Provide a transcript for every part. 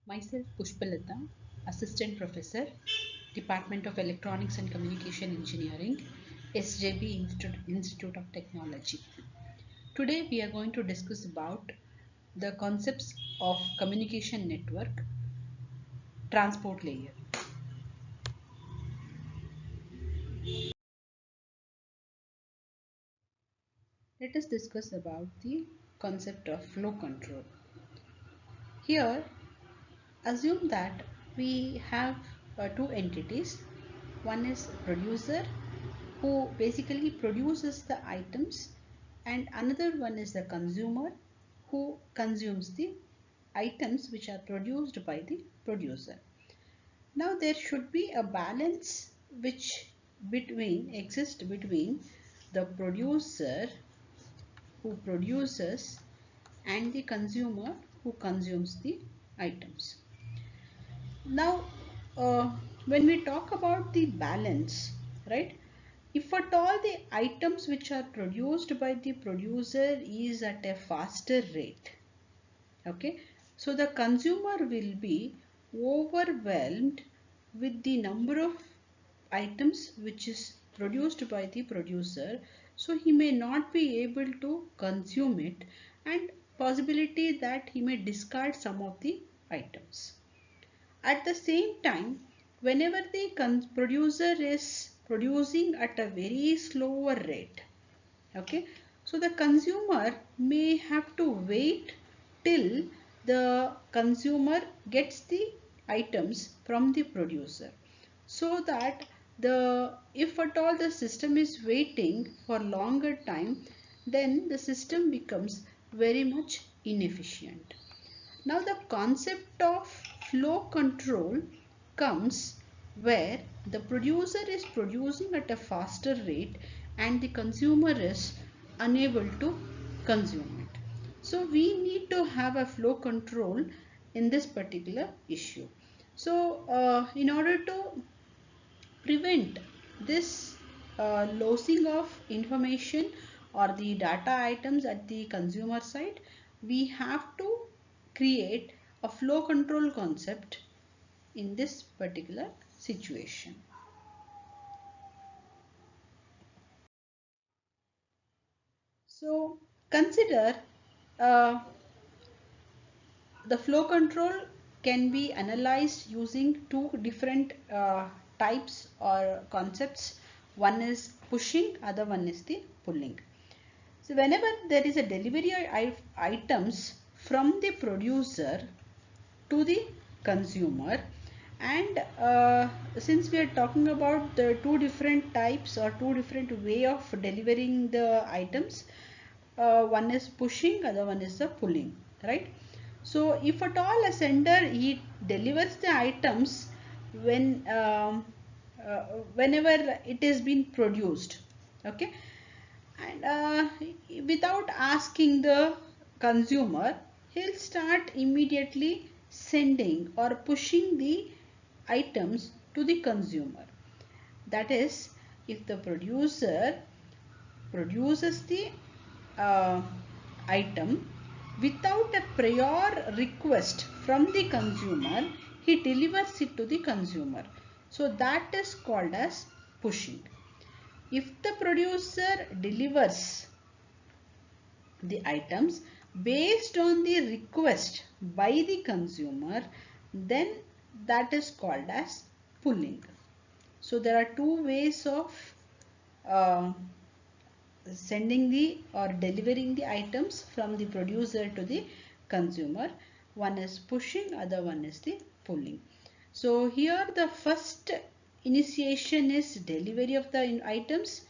Myself, Pushpalata, Assistant Professor, Department of Electronics and Communication Engineering, Institute of Technology. Today we are going to discuss about the concepts of communication network, transport layer. Let us discuss about the concept of flow control. Here, assume that we have two entities. One is producer who basically produces the items, and another one is the consumer who consumes the items which are produced by the producer. Now there should be a balance which exists between the producer who produces and the consumer who consumes the items. Now, when we talk about the balance, right? If at all the items which are produced by the producer is at a faster rate, okay, so the consumer will be overwhelmed with the number of items which is produced by the producer, so he may not be able to consume it, and possibility that he may discard some of the items. At the same time, whenever the producer is producing at a very slower rate, okay, so the consumer may have to wait till the consumer gets the items from the producer, so that if at all the system is waiting for longer time, then the system becomes very much inefficient. Now the concept of flow control comes where the producer is producing at a faster rate and the consumer is unable to consume it. So we need to have a flow control in this particular issue. So in order to prevent this losing of information or the data items at the consumer side, we have to create a flow control concept in this particular situation. So consider uh, the flow control can be analyzed using two different types or concepts. One is pushing, other one is the pulling. So whenever there is a delivery of items from the producer to the consumer, and since we are talking about the two different types or two different way of delivering the items, one is pushing, other one is the pulling, right? So if at all a sender he delivers the items when whenever it is being produced, okay, and without asking the consumer, he'll start immediately sending or pushing the items to the consumer. That is, if the producer produces the uh, item without a prior request from the consumer, he delivers it to the consumer. So that is called as pushing. If the producer delivers the items based on the request by the consumer, then that is called as pulling. So there are two ways of uh, sending the or delivering the items from the producer to the consumer. One is pushing, other one is the pulling. So here the first initiation is delivery of the items.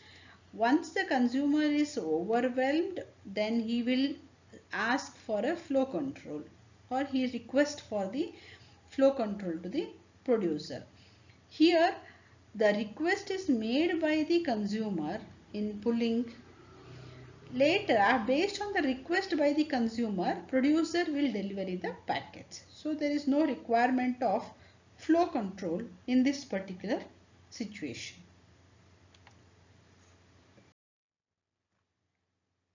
Once the consumer is overwhelmed, then he will ask for a flow control, or he request for the flow control to the producer. Here the request is made by the consumer in pulling. Later, based on the request by the consumer, producer will deliver the packets. So there is no requirement of flow control in this particular situation.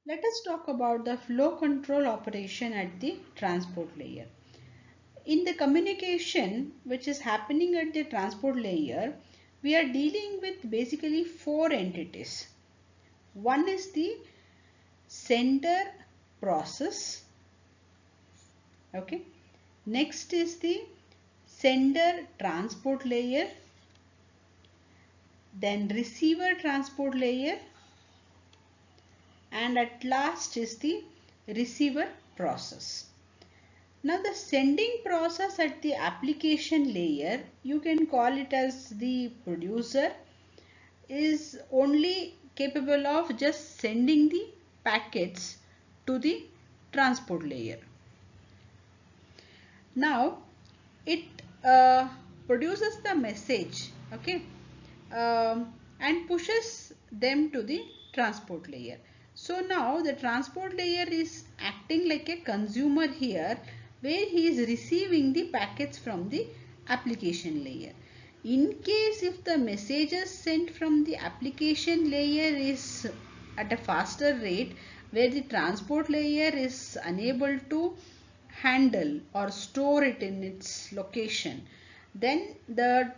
Let us talk about the flow control operation at the transport layer. In the communication which is happening at the transport layer, we are dealing with basically four entities. One is the sender process. Okay. Next is the sender transport layer, then receiver transport layer, and at last is the receiver process. Now the sending process at the application layer, you can call it as the producer, is only capable of just sending the packets to the transport layer. Now it produces the message, okay, and pushes them to the transport layer. So now the transport layer is acting like a consumer here, where he is receiving the packets from the application layer. In case if the messages sent from the application layer is at a faster rate, where the transport layer is unable to handle or store it in its location, then the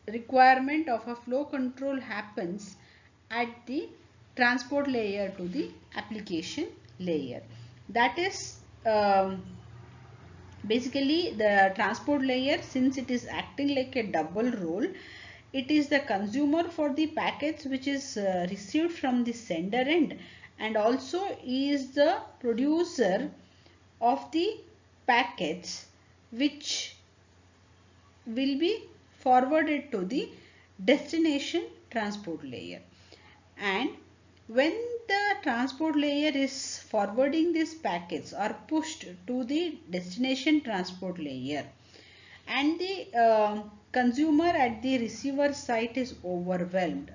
requirement of a flow control happens at the transport layer to the application layer. That is basically the transport layer, since it is acting like a double role. It is the consumer for the packets which is received from the sender end, and also is the producer of the packets which will be forwarded to the destination transport layer. And when the transport layer is forwarding these packets or pushed to the destination transport layer, and the consumer at the receiver site is overwhelmed,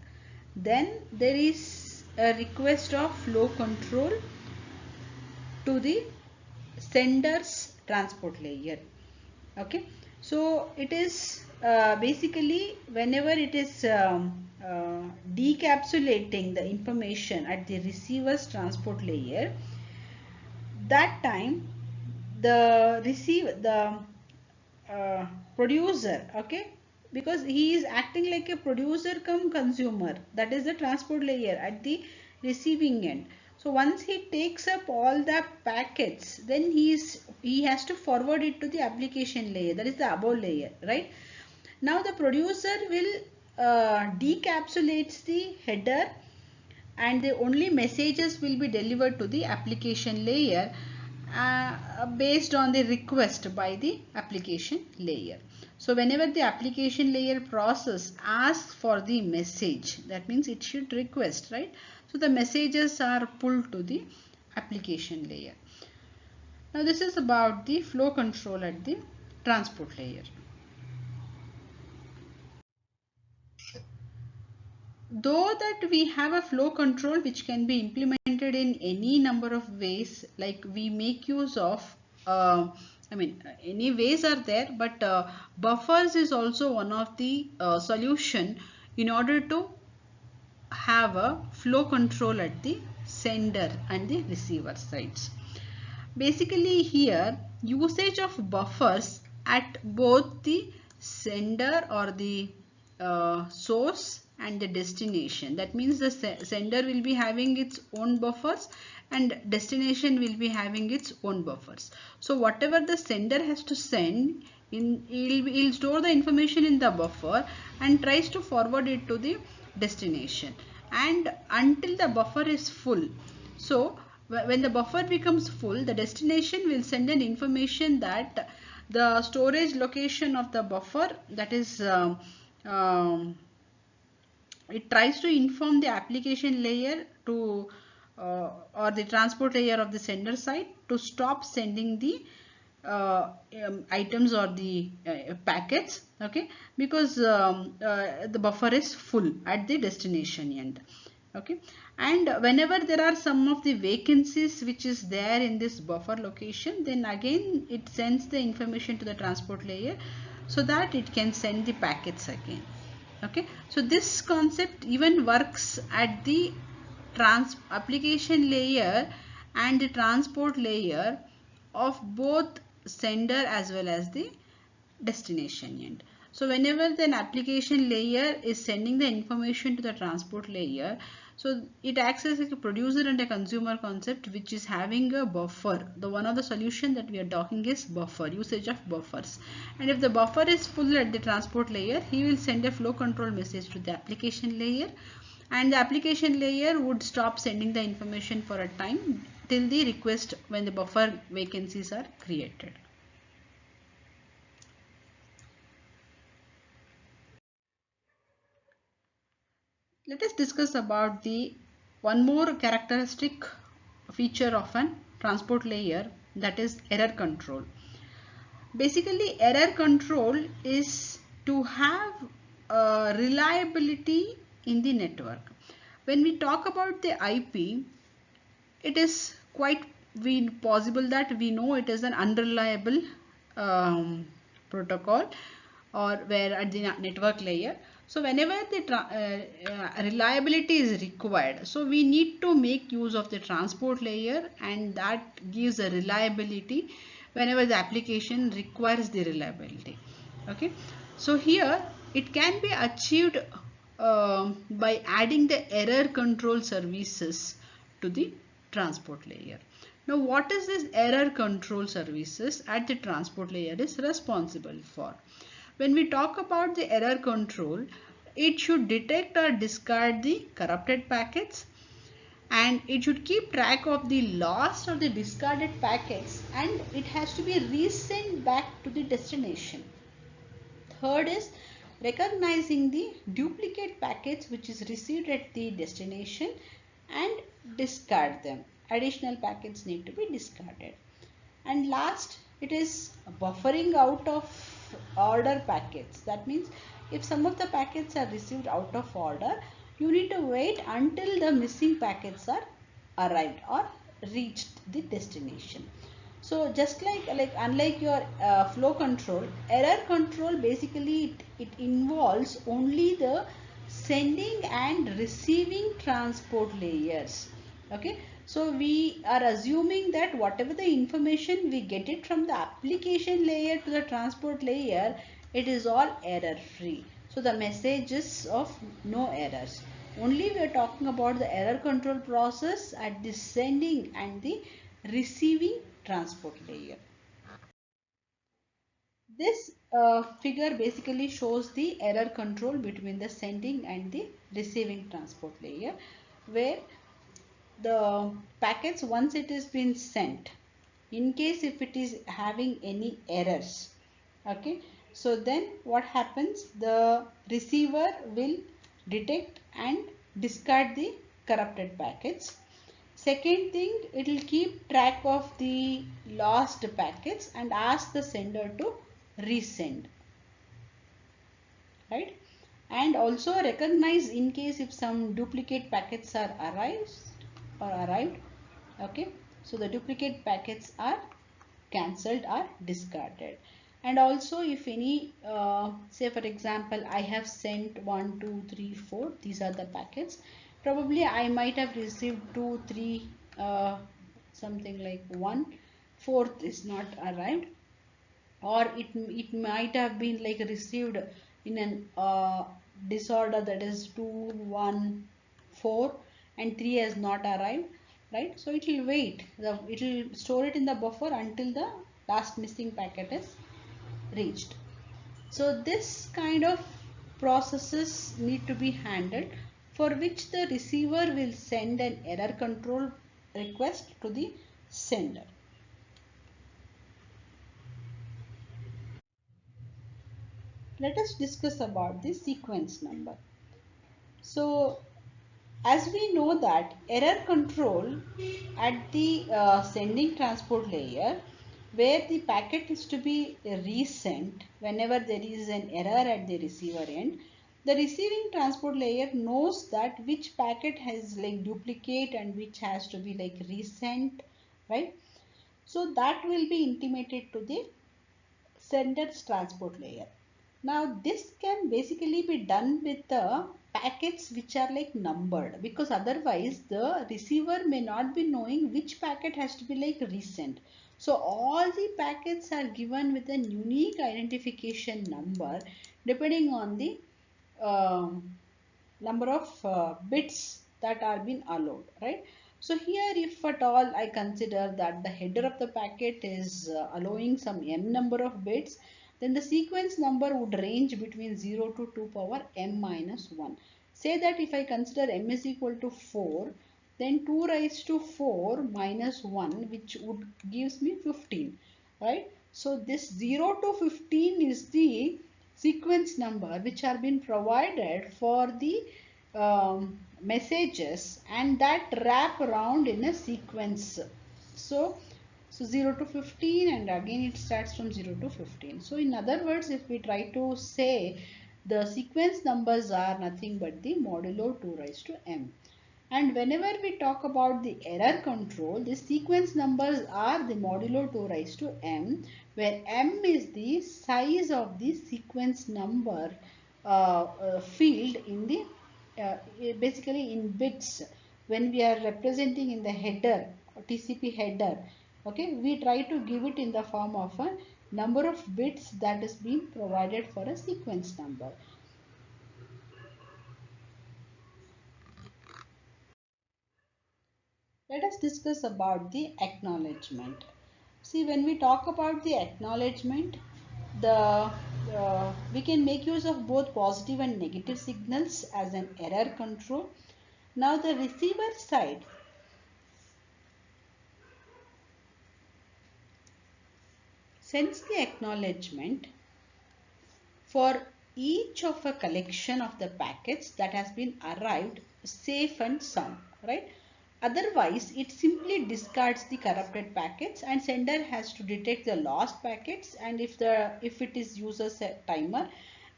then there is a request of flow control to the sender's transport layer. Okay, so it is basically whenever it is decapsulating the information at the receiver's transport layer, that time the producer, okay, because he is acting like a producer cum consumer, that is the transport layer at the receiving end. So once he takes up all the packets, then he has to forward it to the application layer, that is the above layer, right? Now the producer will decapsulates the header, and the only messages will be delivered to the application layer based on the request by the application layer. So whenever the application layer process asks for the message, that means it should request, right? So the messages are pulled to the application layer. Now this is about the flow control at the transport layer. Though that we have a flow control which can be implemented in any number of ways, like we make use of any ways are there, but buffers is also one of the solution in order to have a flow control at the sender and the receiver sides. Basically here usage of buffers at both the sender or the source and the destination. That means the sender will be having its own buffers and destination will be having its own buffers. So whatever the sender has to send, he'll store the information in the buffer and tries to forward it to the destination, and until the buffer is full. So when the buffer becomes full, the destination will send an information that the storage location of the buffer, that is it tries to inform the application layer to or the transport layer of the sender side to stop sending the items or the packets, okay, because the buffer is full at the destination end. Okay, and whenever there are some of the vacancies which is there in this buffer location, then again it sends the information to the transport layer so that it can send the packets again. Okay, so this concept even works at the application layer and the transport layer of both sender as well as the destination end. So whenever the application layer is sending the information to the transport layer, so it acts as like a producer and a consumer concept which is having a buffer. The one of the solution that we are talking is buffer, usage of buffers. And if the buffer is full at the transport layer, he will send a flow control message to the application layer, and the application layer would stop sending the information for a time till the request when the buffer vacancies are created. Let us discuss about the one more characteristic feature of an transport layer, that is error control. Basically, error control is to have reliability in the network. When we talk about the IP, it is quite possible that we know it is an unreliable um, protocol, or where at the network layer. So whenever the reliability is required, so we need to make use of the transport layer, and that gives a reliability whenever the application requires the reliability. Okay, so here it can be achieved by adding the error control services to the transport layer. Now what is this error control services at the transport layer is responsible for? When we talk about the error control, it should detect or discard the corrupted packets, and it should keep track of the lost or the discarded packets, and it has to be resent back to the destination. Third is recognizing the duplicate packets which is received at the destination and discard them. Additional packets need to be discarded. And last, it is buffering out of order packets. That means if some of the packets are received out of order, you need to wait until the missing packets are arrived or reached the destination. So just like unlike your flow control, error control basically it involves only the sending and receiving transport layers. Okay, so we are assuming that whatever the information we get it from the application layer to the transport layer, it is all error free. So the message is of no errors. Only we are talking about the error control process at the sending and the receiving transport layer. This figure basically shows the error control between the sending and the receiving transport layer, where the packets, once it is been sent, in case if it is having any errors, okay, so then what happens, the receiver will detect and discard the corrupted packets. Second thing, it will keep track of the lost packets and ask the sender to resend, right? And also recognize in case if some duplicate packets are arrived. Okay, so the duplicate packets are cancelled or discarded. And also if any say for example I have sent 1 2 3 4, these are the packets, probably I might have received 2 3 something like 1/4 is not arrived, or it might have been like received in an disorder, that is 2 1 4 and 3 has not arrived, right? So it will wait, it will store it in the buffer until the last missing packet is reached. So this kind of processes need to be handled, for which the receiver will send an error control request to the sender. Let us discuss about the sequence number. So as we know that error control at the sending transport layer, where the packet is to be resent whenever there is an error at the receiver end, the receiving transport layer knows that which packet has like duplicate and which has to be like resent, right? So that will be intimated to the sender's transport layer. Now this can basically be done with the packets which are like numbered, because otherwise the receiver may not be knowing which packet has to be like resent. So all the packets are given with a unique identification number depending on the um, number of bits that are being allowed, right? So here, if at all I consider that the header of the packet is allowing some m number of bits, then the sequence number would range between 0 to 2 power m minus 1. Say that if I consider m is equal to 4, then 2 raised to 4 minus 1, which would gives me 15, right? So this 0 to 15 is the sequence number which are been provided for the messages, and that wrap around in a sequence. So 0 to 15, and again it starts from 0 to 15. So in other words, if we try to say, the sequence numbers are nothing but the modulo 2 raised to m. And whenever we talk about the error control, the sequence numbers are the modulo 2 raised to m, where m is the size of the sequence number field in the basically in bits. When we are representing in the header, TCP header, okay, we try to give it in the form of a number of bits that is being provided for a sequence number. Let us discuss about the acknowledgement. See, when we talk about the acknowledgement, we can make use of both positive and negative signals as an error control. Now the receiver side sends the acknowledgement for each of a collection of the packets that has been arrived safe and sound, right? Otherwise, it simply discards the corrupted packets, and sender has to detect the lost packets, and if it is user's timer,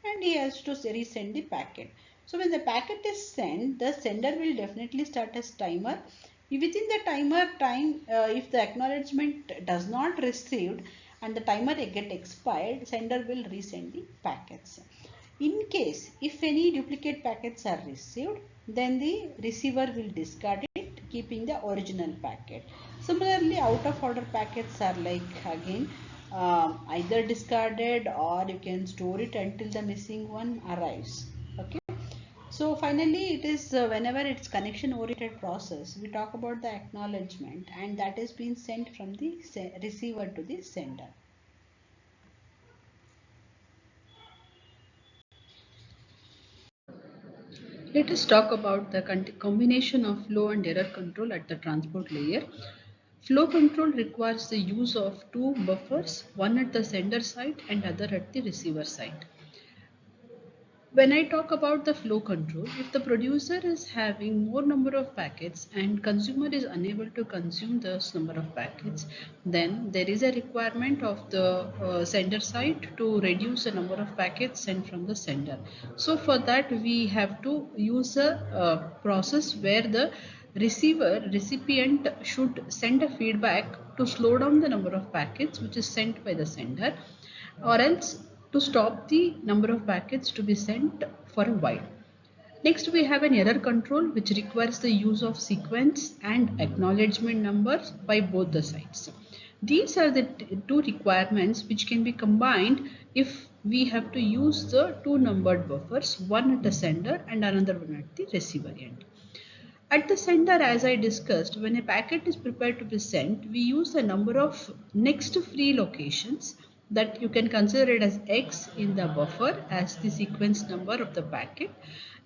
and he has to resend the packet. So when the packet is sent, the sender will definitely start as timer. Within the timer time, if the acknowledgement does not received and the timer get expired, sender will resend the packets. In case if any duplicate packets are received, then the receiver will discard it, keeping the original packet. Similarly, out of order packets are like again either discarded, or you can store it until the missing one arrives. Okay. So finally, it is whenever it's connection oriented process, we talk about the acknowledgement, and that is being sent from the receiver to the sender. Let us talk about the combination of flow and error control at the transport layer. Flow control requires the use of two buffers, one at the sender side and other at the receiver side. When I talk about the flow control, if the producer is having more number of packets and consumer is unable to consume this number of packets, then there is a requirement of the sender side to reduce the number of packets sent from the sender. So for that we have to use a process where the recipient should send a feedback to slow down the number of packets which is sent by the sender, or else to stop the number of packets to be sent for a while. Next, we have an error control which requires the use of sequence and acknowledgement numbers by both the sides. These are the two requirements which can be combined if we have to use the two numbered buffers, one at the sender and another one at the receiver end. At the sender, as I discussed, when a packet is prepared to be sent, we use the number of next free locations that you can consider it as X in the buffer as the sequence number of the packet.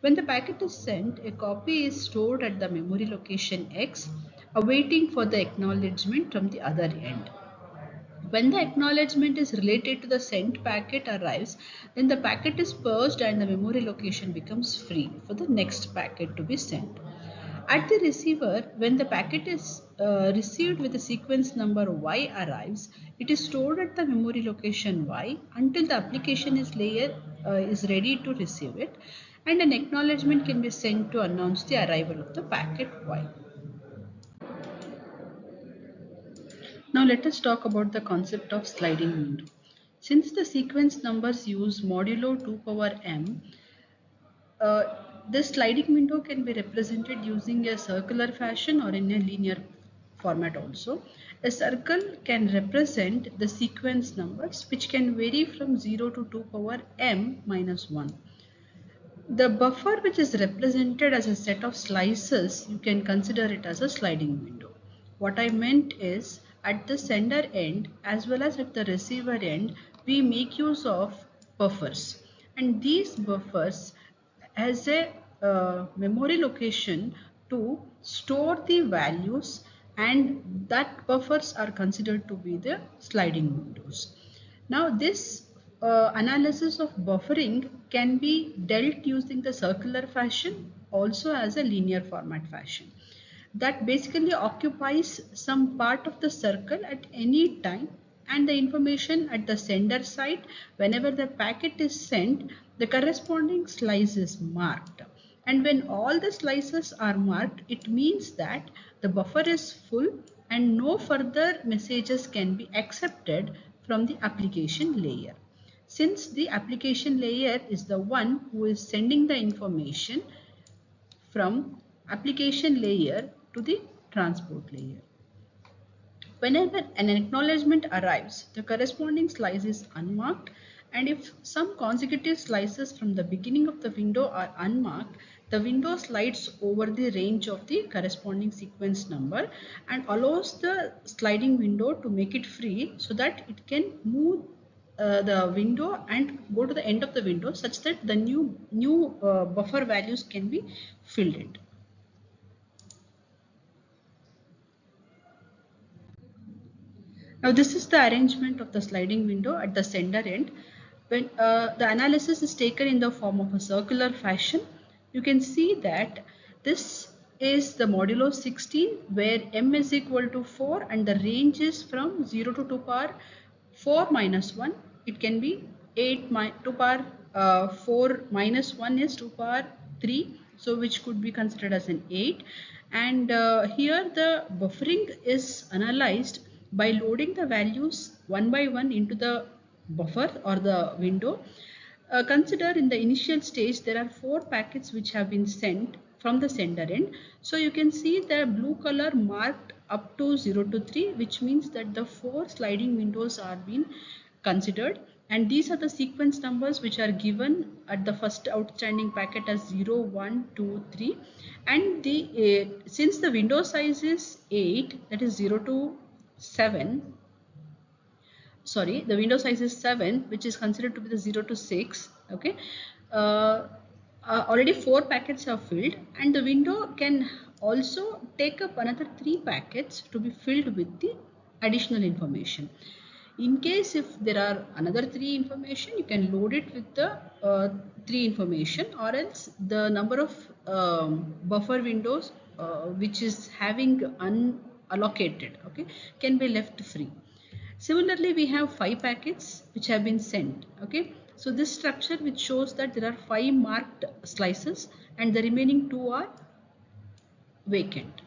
When the packet is sent, a copy is stored at the memory location X, awaiting for the acknowledgement from the other end. When the acknowledgement is related to the sent packet arrives, then the packet is purged and the memory location becomes free for the next packet to be sent. At the receiver, when the packet is received with the sequence number Y arrives, it is stored at the memory location Y until the application is ready to receive it, and an acknowledgement can be sent to announce the arrival of the packet Y. Now let us talk about the concept of sliding window. Since the sequence numbers use modulo 2 power m, uh, this sliding window can be represented using a circular fashion or in a linear format also. A circle can represent the sequence numbers which can vary from 0 to 2 power m minus 1. The buffer which is represented as a set of slices, you can consider it as a sliding window. What I meant is at the sender end as well as at the receiver end, we make use of buffers. And these buffers has a memory location to store the values, and that buffers are considered to be the sliding windows. Now this analysis of buffering can be dealt using the circular fashion, also as a linear format fashion, that basically occupies some part of the circle at any time, and the information at the sender side, whenever the packet is sent, the corresponding slice is marked. And when all the slices are marked, it means that the buffer is full and no further messages can be accepted from the application layer. Since the application layer is the one who is sending the information from application layer to the transport layer. Whenever an acknowledgement arrives, the corresponding slice is unmarked, and if some consecutive slices from the beginning of the window are unmarked, the window slides over the range of the corresponding sequence number and allows the sliding window to make it free so that it can move the window and go to the end of the window such that the new buffer values can be filled in. Now this is the arrangement of the sliding window at the sender end. When the analysis is taken in the form of a circular fashion, you can see that this is the modulo 16 where m is equal to 4 and the range is from 0 to 2 power 4 minus 1. It can be 8 2 power 4 minus 1 is 2 power 3, so which could be considered as an 8. And here the buffering is analyzed by loading the values one by one into the buffer or the window. Consider in the initial stage there are 4 packets which have been sent from the sender end. So you can see the blue color marked up to 0 to 3, which means that the 4 sliding windows are being considered, and these are the sequence numbers which are given at the first outstanding packet as 0, 1, 2, 3. And the since the window size is 8, that is 0 to 7, sorry, the window size is 7, which is considered to be the 0 to 6. Okay, already 4 packets are filled, and the window can also take up another 3 packets to be filled with the additional information. In case if there are another 3 information, you can load it with the 3 information, or else the number of buffer windows which is having unallocated, okay, can be left free. Similarly, we have 5 packets which have been sent. Okay, so this structure which shows that there are 5 marked slices and the remaining 2 are vacant.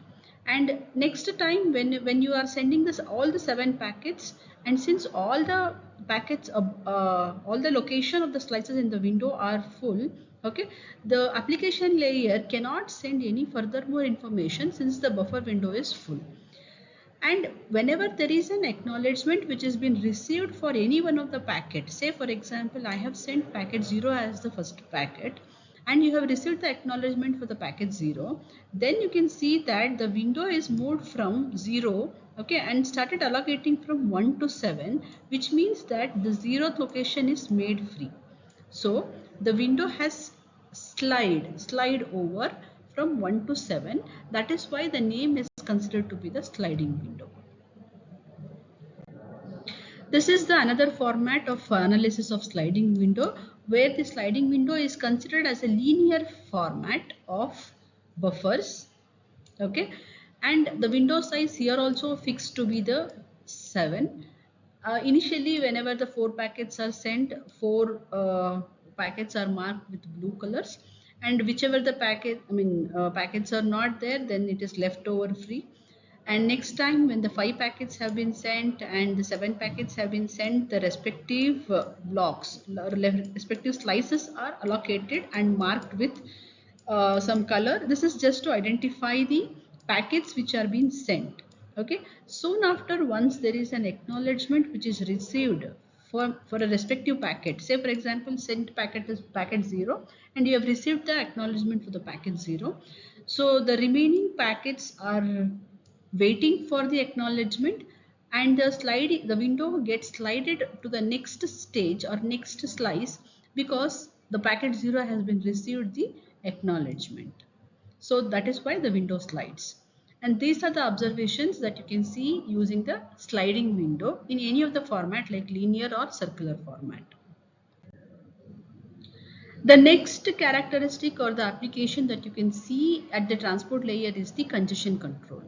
And next time when you are sending this all the 7 packets, and since all the packets all the location of the slices in the window are full, okay, the application layer cannot send any further more information since the buffer window is full. And whenever there is an acknowledgement which has been received for any one of the packets, say for example I have sent packet 0 as the first packet, and you have received the acknowledgement for the packet 0, then you can see that the window is moved from 0, okay, and started allocating from 1 to 7, which means that the 0th location is made free. So the window has slide over from 1 to 7. That is why the name is considered to be the sliding window. This is the another format of analysis of sliding window, where the sliding window is considered as a linear format of buffers. Okay, and the window size here also fixed to be the 7. Initially, whenever the 4 packets are sent, 4 packets are marked with blue colors, and whichever the packets are not there, then it is left over free. And next time when the 5 packets have been sent and the 7 packets have been sent, the respective blocks, respective slices are allocated and marked with some color. This is just to identify the packets which are being sent. Okay, soon after, once there is an acknowledgement which is received for a respective packet, say for example sent packet is packet 0 and you have received the acknowledgement for the packet 0. So the remaining packets are waiting for the acknowledgement, and the window gets slided to the next stage or next slice because the packet 0 has been received the acknowledgement. So that is why the window slides. And these are the observations that you can see using the sliding window in any of the format like linear or circular format. The next characteristic or the application that you can see at the transport layer is the congestion control.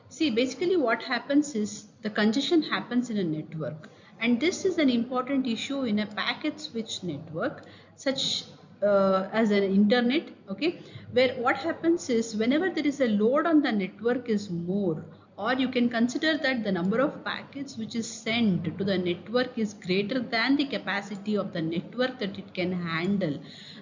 See, basically what happens is the congestion happens in a network, and this is an important issue in a packet switch network such as an internet, okay, where what happens is whenever there is a load on the network is more, or you can consider that the number of packets which is sent to the network is greater than the capacity of the network that it can handle,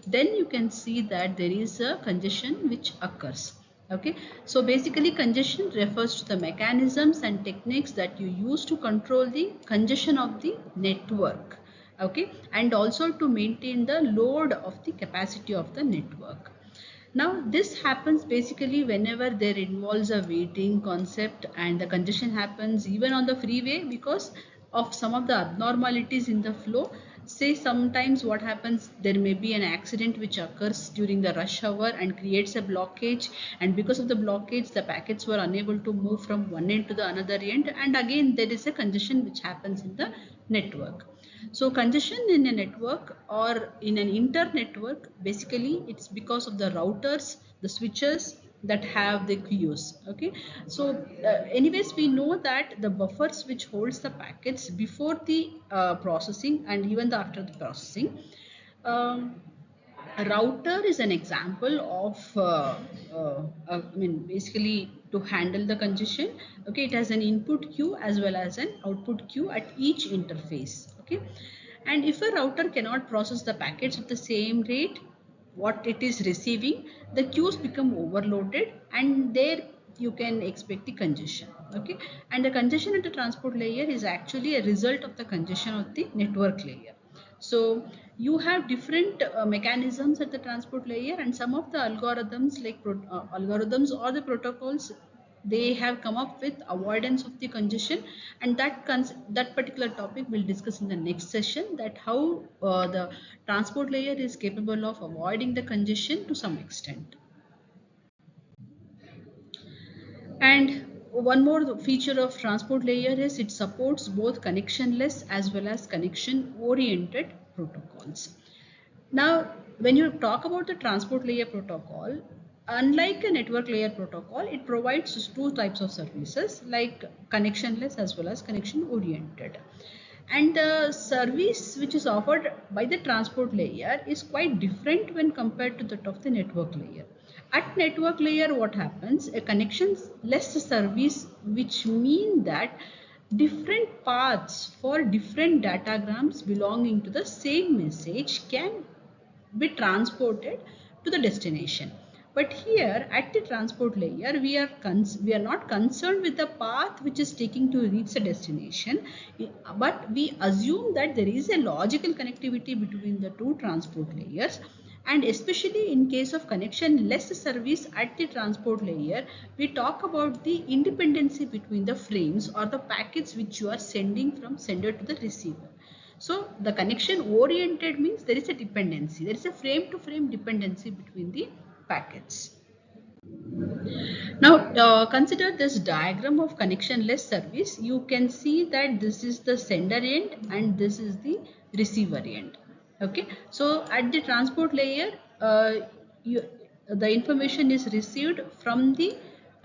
then you can see that there is a congestion which occurs. Okay, so basically congestion refers to the mechanisms and techniques that you use to control the congestion of the network, okay, and also to maintain the load of the capacity of the network. Now this happens basically whenever there involves a waiting concept, and the congestion happens even on the freeway because of some of the abnormalities in the flow. Say sometimes what happens, there may be an accident which occurs during the rush hour and creates a blockage, and because of the blockage the packets were unable to move from one end to the another end, and again there is a congestion which happens in the network. So congestion in a network or in an inter-network, basically it's because of the routers, the switches that have the queues. Okay, so anyways we know that the buffers which holds the packets before the processing and even the after the processing. Um, a router is an example of I mean basically to handle the congestion. Okay, it has an input queue as well as an output queue at each interface. Okay, and if a router cannot process the packets at the same rate what it is receiving, the queues become overloaded, and there you can expect the congestion. Okay, and the congestion at the transport layer is actually a result of the congestion of the network layer. So you have different mechanisms at the transport layer, and some of the algorithms like algorithms or the protocols, they have come up with avoidance of the congestion, and that particular topic we'll discuss in the next session, that how the transport layer is capable of avoiding the congestion to some extent. And one more feature of transport layer is it supports both connectionless as well as connection oriented protocols. Now, when you talk about the transport layer protocol, unlike a network layer protocol, it provides two types of services like connectionless as well as connection oriented. And the service which is offered by the transport layer is quite different when compared to that of the network layer. At network layer, what happens? A connectionless service, which mean that different paths for different datagrams belonging to the same message can be transported to the destination. But here at the transport layer, we are not concerned with the path which is taking to reach the destination, but we assume that there is a logical connectivity between the two transport layers. And especially in case of connection less service at the transport layer, we talk about the independency between the frames or the packets which you are sending from sender to the receiver. So the connection oriented means there is a dependency. There is a frame to frame dependency between the packets. Now consider this diagram of connectionless service. You can see that this is the sender end and this is the receiver end. Okay, so at the transport layer, you, the information is received from the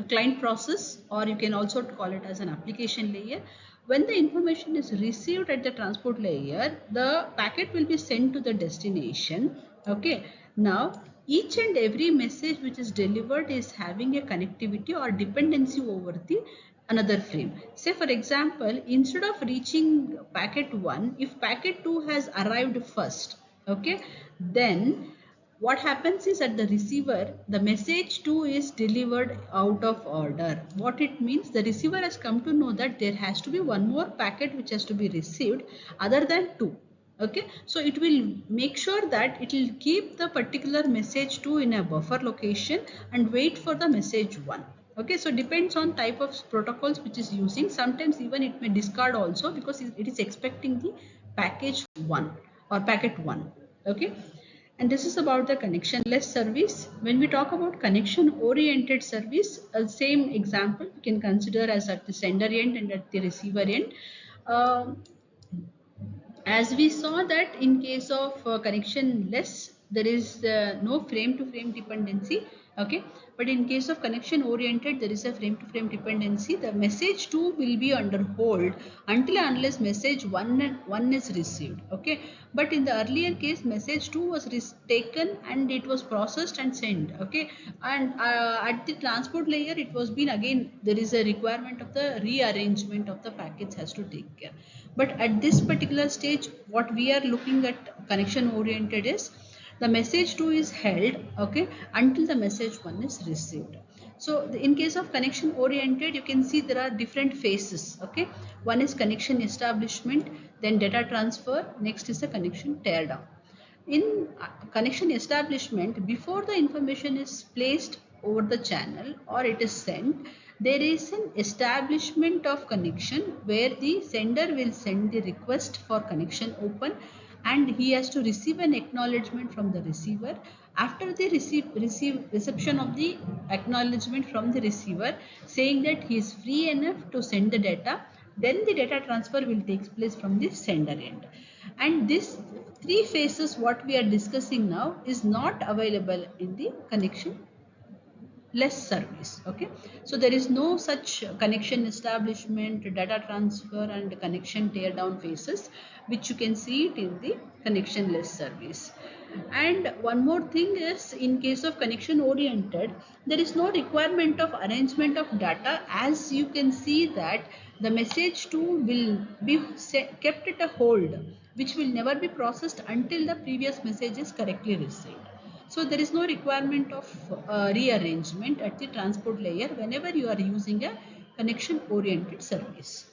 client process, or you can also call it as an application layer. When the information is received at the transport layer, the packet will be sent to the destination. Okay, now each and every message which is delivered is having a connectivity or dependency over the another frame. Say for example, instead of reaching packet 1, if packet 2 has arrived first, okay, then what happens is at the receiver, the message 2 is delivered out of order. What it means, the receiver has come to know that there has to be one more packet which has to be received other than 2. Okay, so it will make sure that it will keep the particular message 2 in a buffer location and wait for the message 1. Okay, so depends on type of protocols which is using. Sometimes even it may discard also because it is expecting the package 1 or packet 1. Okay, and this is about the connectionless service. When we talk about connection oriented service, same example we can consider as at the sender end and at the receiver end. Um as we saw that in case of connectionless, there is no frame to frame dependency. Okay, but in case of connection oriented, there is a frame to frame dependency. The message 2 will be under hold until unless message 1 is received. Okay, but in the earlier case, message 2 was taken and it was processed and sent. Okay, and at the transport layer, it was been again, there is a requirement of the rearrangement of the packets has to take care. But at this particular stage, what we are looking at connection oriented is the message 2 is held, okay, until the message 1 is received. So in case of connection oriented, you can see there are different phases. Okay, one is connection establishment, then data transfer, next is the connection teardown. In connection establishment, before the information is placed over the channel or it is sent, there is an establishment of connection where the sender will send the request for connection open and he has to receive an acknowledgement from the receiver. After the reception of the acknowledgement from the receiver saying that he is free enough to send the data, then the data transfer will take place from the sender end. And this three phases what we are discussing now is not available in the connection less service. Okay, so there is no such connection establishment, data transfer and connection tear down phases which you can see it in the connection less service. And one more thing is, in case of connection oriented, there is no requirement of arrangement of data, as you can see that the message 2 will be kept at a hold which will never be processed until the previous message is correctly received. So there is no requirement of rearrangement at the transport layer whenever you are using a connection oriented service.